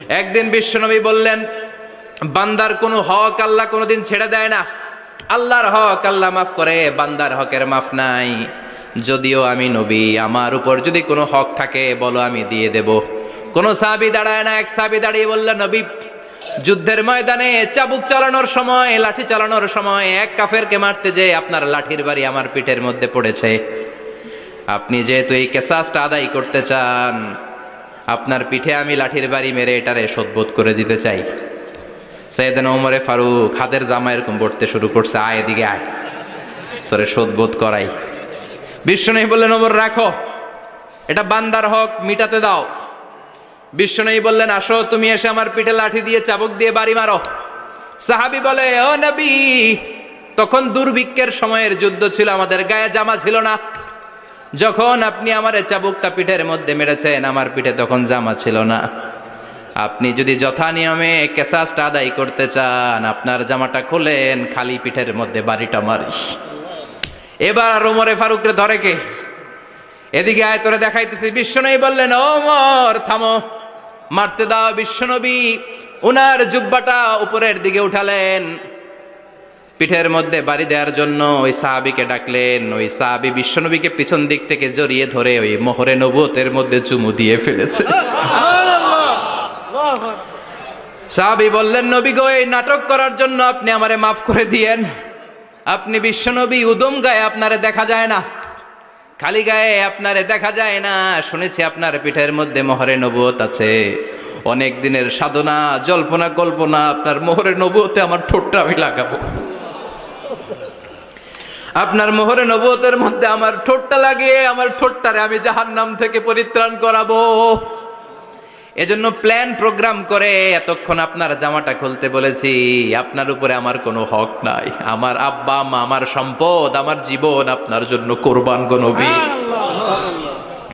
একদিন বিশ্বনবী বললেন, বান্দার কোনো হক আল্লাহ কোনোদিন ছেড়ে দেয় না। আল্লাহর হক আল্লাহ মাফ করে, বান্দার হকের মাফ নাই। যদিও আমি নবী, আমার উপর যদি কোনো হক থাকে বলো, আমি দিয়ে দেব। কোন সাহাবী দাঁড়ায় না। এক সাহাবী দাঁড়িয়ে বললেন, নবী, যুদ্ধের ময়দানে চাবুক চালানোর সময়, লাঠি চালানোর সময় এক কাফেরকে মারতে যে আপনার লাঠির বাড়ি আমার পিঠের মধ্যে পড়েছে। আপনি যেহেতু এই কেসাসটা আদায় করতে চান, আপনার পিঠে আমি লাঠির বাড়ি মেরে এটারে শোধবোধ করে দিতে চাই। সাইয়েদনা ওমরে ফারুক হাতের জামা এরকম পড়তে শুরু করছে, আয় এদিকে আয়, তোরে শোধবোধ করাই। বিশ্বনবী বললেন, ওমর রাখো, এটা বান্দার হক, মিটাতে দাও। বিশ্বনবী বললেন, আসো, তুমি এসে আমার পিঠে লাঠি দিয়ে চাবুক দিয়ে বাড়ি মারো। সাহাবী বলে, ও নবী, তখন দুর্ভিক্ষের সময়ের যুদ্ধ ছিল, আমাদের গায়ে জামা ছিল না। যখন আপনি আমার চাবুকটা পিঠের মধ্যে মেরেছেন, আমার পিঠে তখন জামা ছিল না। আপনি যদি যথা নিয়মে কেসাসটা আদায় করতে চান, আপনার জামাটা খোলেন, খালি পিঠের মধ্যে বাড়িটা মারিস। এবার ওমরে ফারুকরে ধরে কে? এদিকে আয়, তোরে দেখাইতেছি। বিশ্বনবী বললেন, ওমর থামো, মারতে দাও। বিশ্বনবী উনার জুব্বাটা উপরের দিকে উঠালেন, পিঠের মধ্যে বাড়ি দেওয়ার জন্য ওই সাহাবীকে ডাকলেন। ওই সাহাবী বিশ্বনবীকে পিছন দিক থেকে জড়িয়ে ধরে ওই মোহরে নবুয়তের মধ্যে চুমু দিয়ে ফেলেছে। সাহাবী বললেন, নবী গো, এই নাটক করার জন্য আপনি আমারে মাফ করে দিয়েন। আপনি বিশ্বনবী, উদম গায়ে আপনারে দেখা যায় না, খালি গায়ে আপনারে দেখা যায় না। শুনেছি আপনার পিঠের মধ্যে মোহরে নবুয়ত আছে। অনেক দিনের সাধনা, জল্পনা কল্পনা, আপনার মোহরে নবুয়তে আমার ঠোঁটটা আমি লাগাবো। আপনার মোহরে নবুয়তের মধ্যে আমার ঠোঁটটা লাগিয়ে আমার ঠোঁটটারে আমি জাহান্নাম থেকে পরিত্রাণ করাবো। এজন্য প্ল্যান প্রোগ্রাম করে এতক্ষণ আপনার জামাটা খুলতে বলেছি। আপনার উপরে আমার কোনো হক নাই। আমার আব্বা মা, আমার সম্পদ, আমার জীবন আপনার জন্য কোরবান গো নবী।